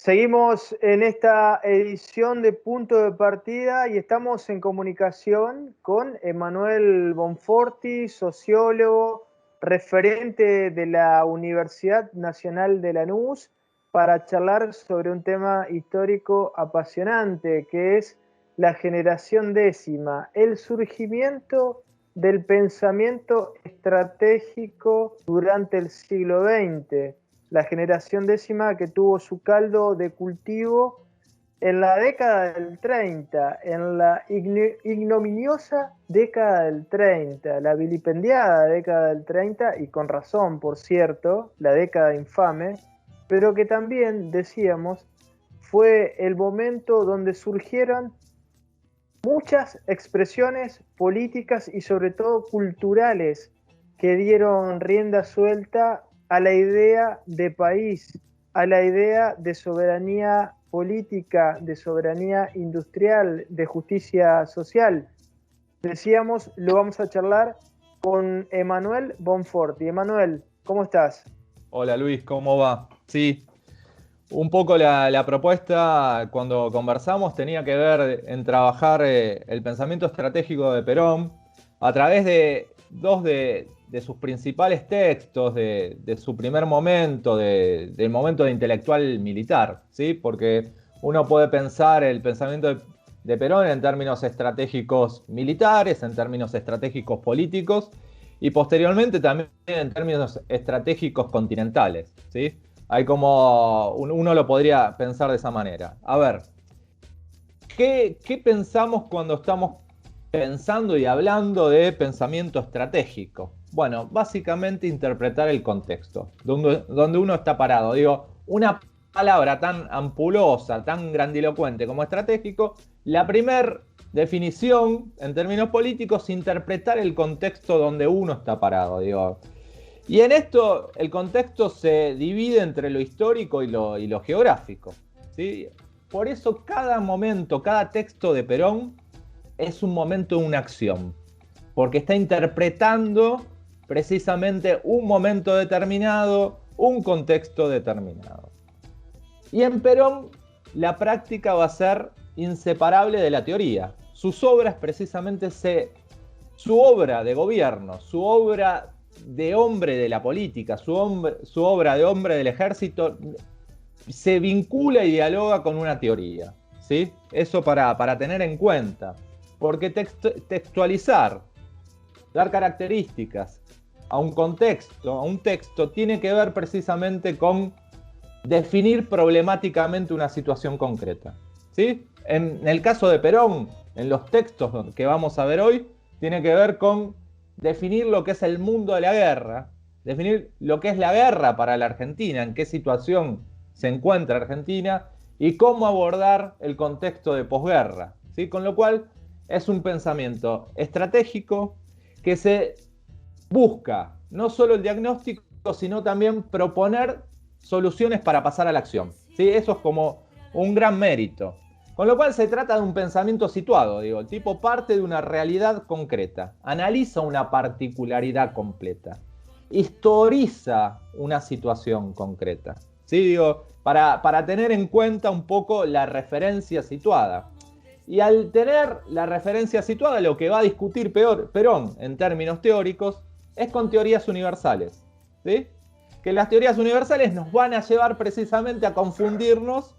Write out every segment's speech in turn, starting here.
Seguimos en esta edición de Punto de Partida y estamos en comunicación con Emanuel Bonforti, sociólogo, referente de la Universidad Nacional de Lanús, para charlar sobre un tema histórico apasionante, que es la generación décima, el surgimiento del pensamiento estratégico durante el siglo XX. La generación décima que tuvo su caldo de cultivo en la década del 30, en la ignominiosa década del 30, la vilipendiada década del 30, y con razón, por cierto, la década infame, pero que también, decíamos, fue el momento donde surgieron muchas expresiones políticas y sobre todo culturales que dieron rienda suelta a la idea de país, a la idea de soberanía política, de soberanía industrial, de justicia social. Decíamos, lo vamos a charlar con Emanuel Bonforti. Emanuel, ¿cómo estás? Hola Luis, ¿cómo va? Sí, un poco la propuesta cuando conversamos tenía que ver en trabajar el pensamiento estratégico de Perón a través de dos de sus principales textos, de su primer momento, del momento de intelectual militar, ¿sí? Porque uno puede pensar el pensamiento de Perón en términos estratégicos militares, en términos estratégicos políticos y posteriormente también en términos estratégicos continentales, ¿sí? Hay como uno lo podría pensar de esa manera. A ver, ¿qué pensamos cuando estamos pensando y hablando de pensamiento estratégico? Bueno, básicamente interpretar el contexto, donde uno está parado. Digo, una palabra tan ampulosa, tan grandilocuente como estratégico, la primer definición en términos políticos, interpretar el contexto donde uno está parado. Digo. Y en esto el contexto se divide entre lo histórico y lo geográfico, ¿sí? Por eso cada momento, cada texto de Perón es un momento de una acción, porque está interpretando precisamente un momento determinado, un contexto determinado. Y en Perón la práctica va a ser inseparable de la teoría. Sus obras precisamente su obra de gobierno, su obra de hombre de la política, su obra de hombre del ejército, se vincula y dialoga con una teoría, ¿sí? Eso para tener en cuenta, porque textualizar, dar características a un contexto, a un texto, tiene que ver precisamente con definir problemáticamente una situación concreta, ¿sí? En el caso de Perón, en los textos que vamos a ver hoy, tiene que ver con definir lo que es el mundo de la guerra, definir lo que es la guerra para la Argentina, en qué situación se encuentra Argentina y cómo abordar el contexto de posguerra, ¿sí? Con lo cual es un pensamiento estratégico que se busca no solo el diagnóstico, sino también proponer soluciones para pasar a la acción, ¿sí? Eso es como un gran mérito. Con lo cual se trata de un pensamiento situado, digo, el tipo parte de una realidad concreta, analiza una particularidad completa, historiza una situación concreta, ¿sí? Digo, para tener en cuenta un poco la referencia situada. Y al tener la referencia situada, lo que va a discutir Perón en términos teóricos es con teorías universales, ¿sí? Que las teorías universales nos van a llevar precisamente a confundirnos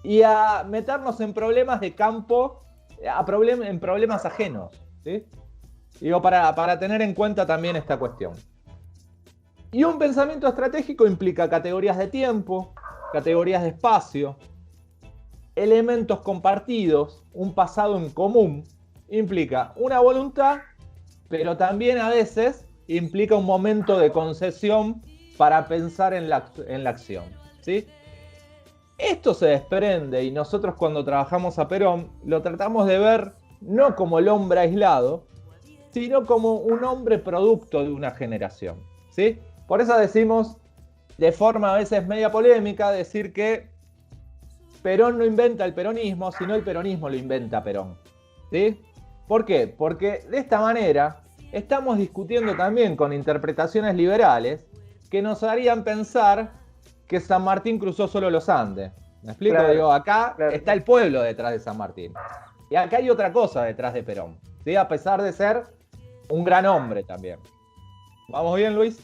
y a meternos en problemas de campo, en problemas ajenos, ¿sí? Digo, para tener en cuenta también esta cuestión. Y un pensamiento estratégico implica categorías de tiempo, categorías de espacio, elementos compartidos, un pasado en común, implica una voluntad, pero también a veces implica un momento de concesión para pensar en la acción, ¿sí? Esto se desprende y nosotros cuando trabajamos a Perón lo tratamos de ver no como el hombre aislado, sino como un hombre producto de una generación, ¿sí? Por eso decimos, de forma a veces media polémica, decir que Perón no inventa el peronismo, sino el peronismo lo inventa Perón, ¿sí? ¿Por qué? Porque de esta manera estamos discutiendo también con interpretaciones liberales que nos harían pensar que San Martín cruzó solo los Andes, ¿Me explico? Claro, Digo, acá claro. está el pueblo detrás de San Martín. Y acá hay otra cosa detrás de Perón, ¿sí? A pesar de ser un gran hombre también. ¿Vamos bien, Luis?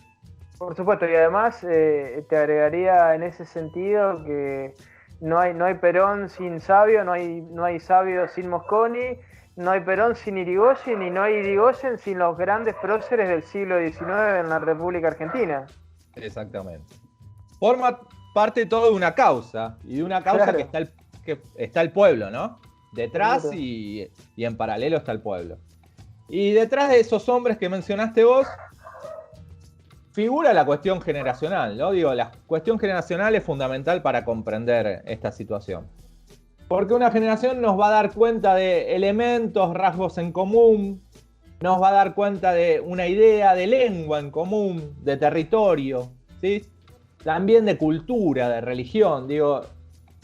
Por supuesto, y además te agregaría en ese sentido que no hay Perón sin Sabio, no hay Sabio sin Mosconi, no hay Perón sin Irigoyen y no hay Irigoyen sin los grandes próceres del siglo XIX en la República Argentina. Exactamente. Forma parte todo de una causa, y de una causa Claro. que está el pueblo, ¿no? Detrás y en paralelo está el pueblo. Y detrás de esos hombres que mencionaste vos, figura la cuestión generacional, ¿no? Digo, la cuestión generacional es fundamental para comprender esta situación. Porque una generación nos va a dar cuenta de elementos, rasgos en común, nos va a dar cuenta de una idea de lengua en común, de territorio, ¿sí? También de cultura, de religión, digo,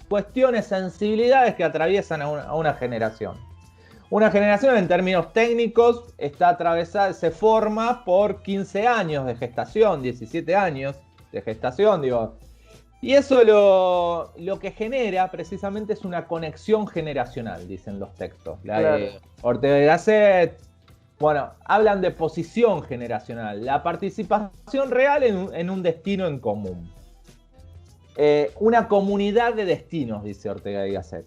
cuestiones, sensibilidades que atraviesan a una generación. Una generación en términos técnicos está atravesada, se forma por 15 años de gestación, 17 años de gestación, digo. Y eso lo que genera precisamente es una conexión generacional, dicen los textos. Claro. Ortega y Gasset, bueno, hablan de posición generacional, la participación real en un destino en común. Una comunidad de destinos, dice Ortega y Gasset.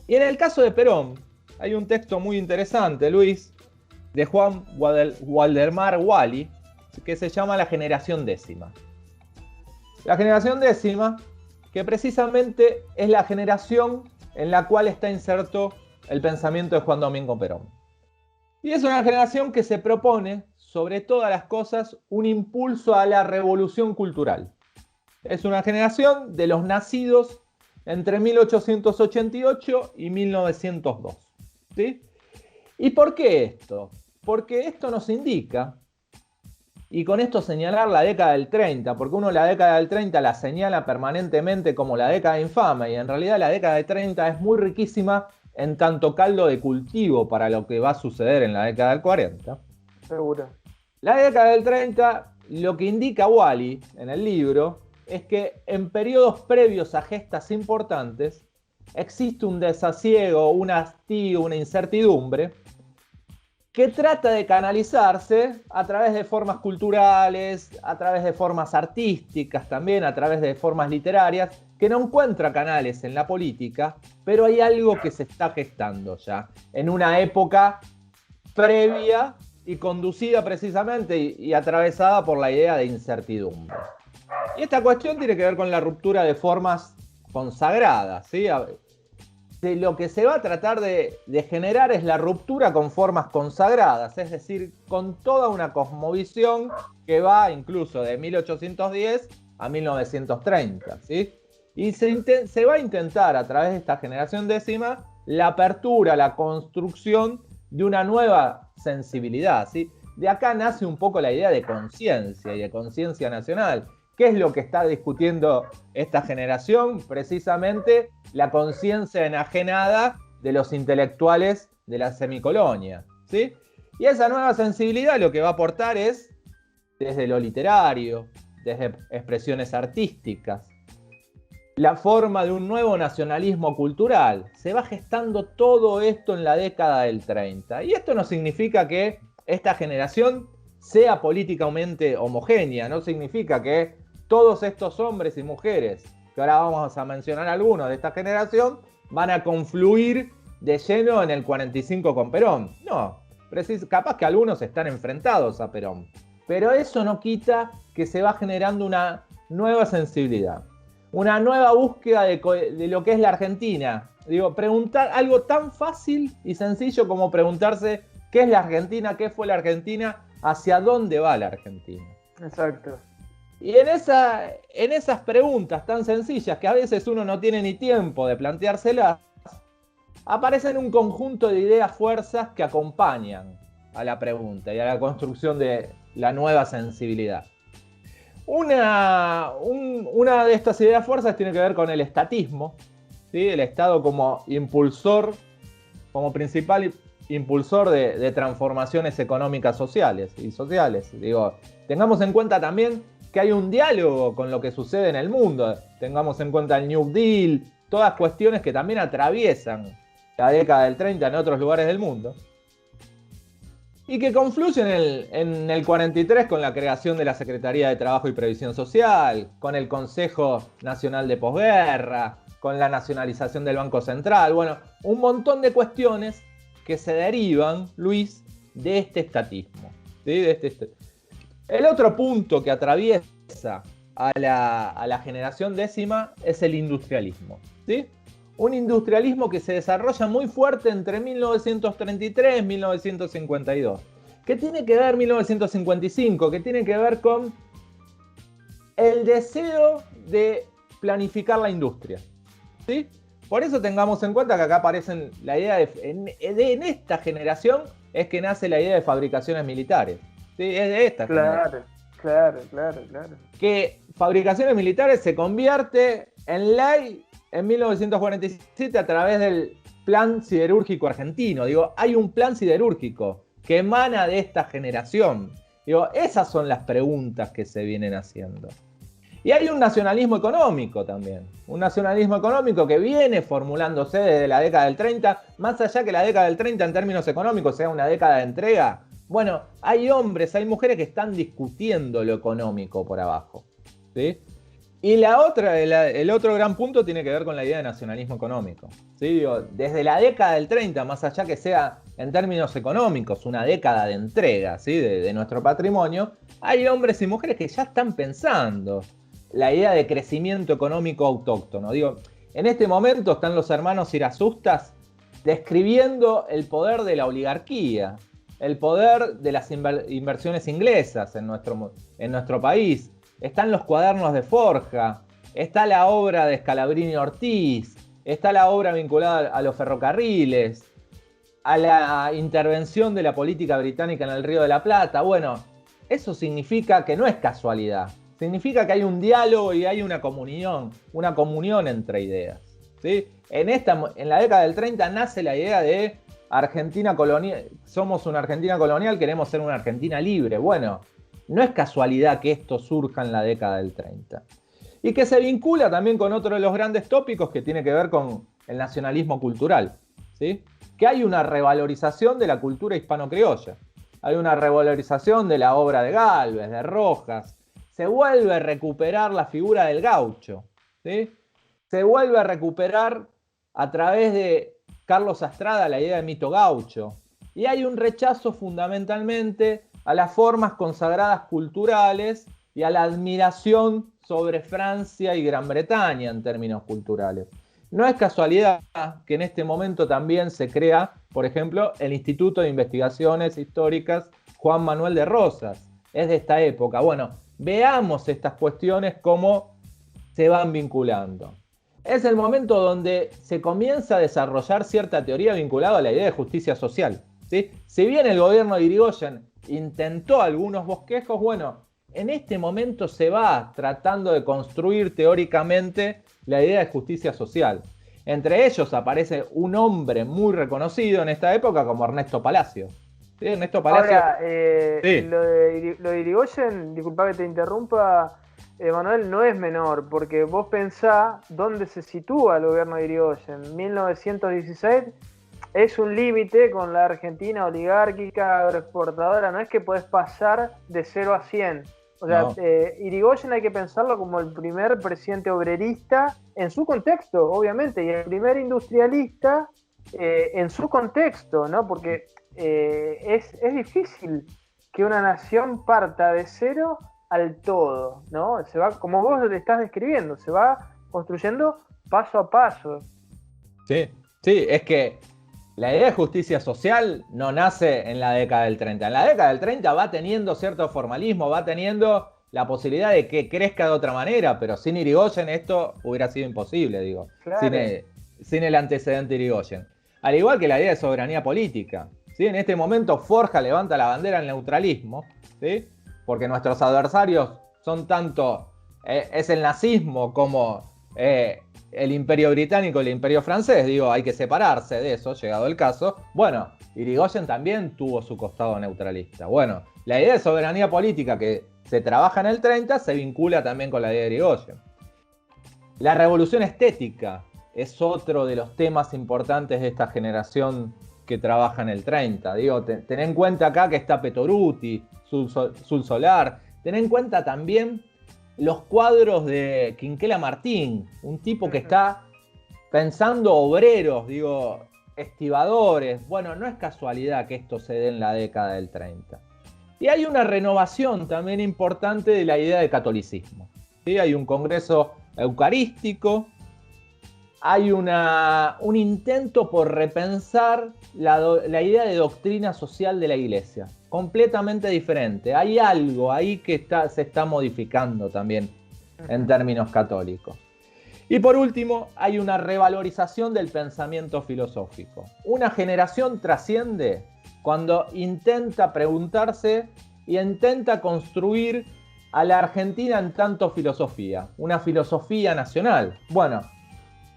Y en el caso de Perón, hay un texto muy interesante, Luis, de Juan Waldemar Wally, que se llama La generación décima. La generación décima, que precisamente es la generación en la cual está inserto el pensamiento de Juan Domingo Perón. Y es una generación que se propone, sobre todas las cosas, un impulso a la revolución cultural. Es una generación de los nacidos entre 1888 y 1902. ¿Sí? ¿Y por qué esto? Porque esto nos indica, y con esto señalar la década del 30, porque uno la década del 30 la señala permanentemente como la década infame, y en realidad la década del 30 es muy riquísima en tanto caldo de cultivo para lo que va a suceder en la década del 40. Seguro. La década del 30, lo que indica Wally en el libro, es que en periodos previos a gestas importantes existe un desasiego, un hastío, una incertidumbre que trata de canalizarse a través de formas culturales, a través de formas artísticas también, a través de formas literarias, que no encuentra canales en la política, pero hay algo que se está gestando ya, en una época previa y conducida precisamente y atravesada por la idea de incertidumbre. Y esta cuestión tiene que ver con la ruptura de formas consagradas, ¿sí? De lo que se va a tratar de generar es la ruptura con formas consagradas, es decir, con toda una cosmovisión que va incluso de 1810 a 1930, ¿sí? Y se va a intentar a través de esta generación décima la apertura, la construcción de una nueva sensibilidad, ¿sí? De acá nace un poco la idea de conciencia y de conciencia nacional. ¿Qué es lo que está discutiendo esta generación? Precisamente la conciencia enajenada de los intelectuales de la semicolonia, ¿sí? Y esa nueva sensibilidad lo que va a aportar es, desde lo literario, desde expresiones artísticas, la forma de un nuevo nacionalismo cultural. Se va gestando todo esto en la década del 30. Y esto no significa que esta generación sea políticamente homogénea, no significa que todos estos hombres y mujeres, que ahora vamos a mencionar algunos de esta generación, van a confluir de lleno en el 45 con Perón. No, capaz que algunos están enfrentados a Perón, pero eso no quita que se va generando una nueva sensibilidad, una nueva búsqueda de lo que es la Argentina. Digo, preguntar algo tan fácil y sencillo como preguntarse qué es la Argentina, qué fue la Argentina, hacia dónde va la Argentina. Exacto. Y en esas preguntas tan sencillas que a veces uno no tiene ni tiempo de planteárselas, aparecen un conjunto de ideas, fuerzas que acompañan a la pregunta y a la construcción de la nueva sensibilidad. Una de estas ideas, fuerzas, tiene que ver con el estatismo, ¿sí? El Estado como impulsor, como principal impulsor de transformaciones económicas sociales. Digo, tengamos en cuenta también que hay un diálogo con lo que sucede en el mundo. Tengamos en cuenta el New Deal, todas cuestiones que también atraviesan la década del 30 en otros lugares del mundo, y que confluyen en el 43 con la creación de la Secretaría de Trabajo y Previsión Social, con el Consejo Nacional de Posguerra, con la nacionalización del Banco Central. Bueno, un montón de cuestiones que se derivan, Luis, de este estatismo. ¿Sí? El otro punto que atraviesa a la generación décima es el industrialismo. ¿Sí? Un industrialismo que se desarrolla muy fuerte entre 1933 y 1952. ¿Qué tiene que ver 1955? Que tiene que ver con el deseo de planificar la industria. ¿Sí? Por eso tengamos en cuenta que acá aparecen la idea en esta generación es que nace la idea de fabricaciones militares. ¿Sí? Es de esta generación. Claro. Que fabricaciones militares se convierte en ley en 1947 a través del Plan Siderúrgico Argentino. Digo, hay un plan siderúrgico que emana de esta generación. Digo, esas son las preguntas que se vienen haciendo. Y hay un nacionalismo económico también. Un nacionalismo económico que viene formulándose desde la década del 30, más allá que la década del 30 en términos económicos sea una década de entrega. Bueno, hay hombres, hay mujeres que están discutiendo lo económico por abajo. ¿Sí? Y el otro gran punto tiene que ver con la idea de nacionalismo económico. ¿Sí? Digo, desde la década del 30, más allá que sea en términos económicos una década de entrega, ¿sí? de nuestro patrimonio, hay hombres y mujeres que ya están pensando la idea de crecimiento económico autóctono. Digo, en este momento están los hermanos Irasustas describiendo el poder de la oligarquía, el poder de las inversiones inglesas en nuestro país. Están los cuadernos de Forja, está la obra de Scalabrini Ortiz, está la obra vinculada a los ferrocarriles, a la intervención de la política británica en el Río de la Plata. Bueno, eso significa que no es casualidad. Significa que hay un diálogo y hay una comunión entre ideas. ¿Sí? En la década del 30 nace la idea de Argentina colonial. Somos una Argentina colonial, queremos ser una Argentina libre. Bueno, no es casualidad que esto surja en la década del 30. Y que se vincula también con otro de los grandes tópicos que tiene que ver con el nacionalismo cultural. ¿Sí? Que hay una revalorización de la cultura hispano-criolla. Hay una revalorización de la obra de Gálvez, de Rojas. Se vuelve a recuperar la figura del gaucho. ¿Sí? Se vuelve a recuperar a través de Carlos Astrada la idea de mito gaucho. Y hay un rechazo fundamentalmente a las formas consagradas culturales y a la admiración sobre Francia y Gran Bretaña en términos culturales. No es casualidad que en este momento también se crea, por ejemplo, el Instituto de Investigaciones Históricas Juan Manuel de Rosas. Es de esta época. Bueno, veamos estas cuestiones cómo se van vinculando. Es el momento donde se comienza a desarrollar cierta teoría vinculada a la idea de justicia social. ¿Sí? Si bien el gobierno de Irigoyen intentó algunos bosquejos, bueno, en este momento se va tratando de construir teóricamente la idea de justicia social. Entre ellos aparece un hombre muy reconocido en esta época como Ernesto Palacio. ¿Sí? Ernesto Palacio. Ahora, sí. lo de Irigoyen, disculpa que te interrumpa, Manuel, no es menor, porque vos pensá dónde se sitúa el gobierno de Irigoyen. 1916 es un límite con la Argentina oligárquica, agroexportadora, no es que podés pasar de 0 a 100. O sea, no. Irigoyen hay que pensarlo como el primer presidente obrerista en su contexto, obviamente, y el primer industrialista en su contexto, ¿no? Porque es difícil que una nación parta de 0 al todo, ¿no? Se va, como vos lo estás describiendo, se va construyendo paso a paso. Sí, es que la idea de justicia social no nace en la década del 30. En la década del 30 va teniendo cierto formalismo, va teniendo la posibilidad de que crezca de otra manera, pero sin Irigoyen esto hubiera sido imposible, digo. Claro. Sin el antecedente Irigoyen. Al igual que la idea de soberanía política. ¿Sí? En este momento Forja levanta la bandera del neutralismo, ¿sí? Porque nuestros adversarios son tanto, es el nazismo como el imperio británico y el imperio francés. Digo, hay que separarse de eso, llegado el caso. Bueno, Irigoyen también tuvo su costado neutralista. Bueno, la idea de soberanía política que se trabaja en el 30 se vincula también con la idea de Irigoyen. La revolución estética es otro de los temas importantes de esta generación que trabaja en el 30. Digo, ten en cuenta acá que está Petoruti, Sul Solar. Ten en cuenta también los cuadros de Quinquela Martín, un tipo que está pensando obreros, digo, estibadores. Bueno, no es casualidad que esto se dé en la década del 30. Y hay una renovación también importante de la idea de catolicismo. ¿Sí? Hay un congreso eucarístico, hay un intento por repensar la idea de doctrina social de la Iglesia, completamente diferente. Hay algo ahí que se está modificando también en términos católicos. Y por último, hay una revalorización del pensamiento filosófico. Una generación trasciende cuando intenta preguntarse y intenta construir a la Argentina en tanto filosofía, una filosofía nacional. Bueno,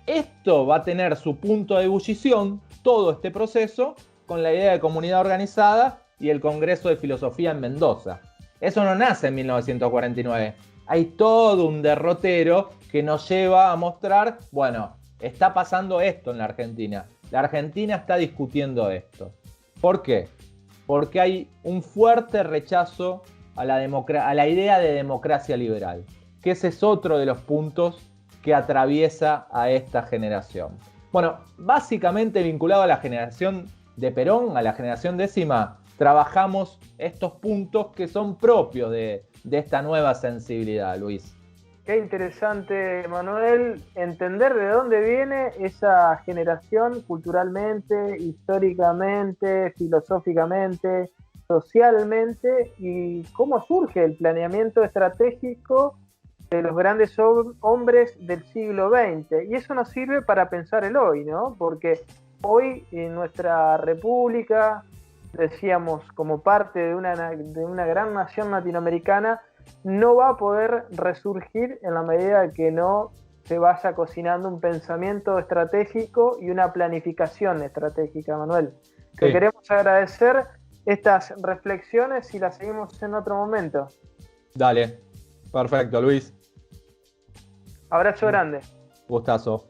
esto va a tener su punto de ebullición, todo este proceso, con la idea de comunidad organizada y el Congreso de Filosofía en Mendoza. Eso no nace en 1949. Hay todo un derrotero que nos lleva a mostrar, bueno, está pasando esto en la Argentina. La Argentina está discutiendo esto. ¿Por qué? Porque hay un fuerte rechazo a la idea de democracia liberal, que ese es otro de los puntos que atraviesa a esta generación. Bueno, básicamente vinculado a la generación de Perón, a la generación décima, trabajamos estos puntos que son propios de esta nueva sensibilidad, Luis. Qué interesante, Manuel, entender de dónde viene esa generación culturalmente, históricamente, filosóficamente, socialmente, y cómo surge el planeamiento estratégico de los grandes hombres del siglo XX. Y eso nos sirve para pensar el hoy, ¿no? Porque hoy en nuestra república, decíamos, como parte de una gran nación latinoamericana, no va a poder resurgir en la medida que no se vaya cocinando un pensamiento estratégico y una planificación estratégica, Manuel. Te queremos agradecer estas reflexiones y las seguimos en otro momento. Dale, perfecto, Luis. Abrazo grande. Gustazo.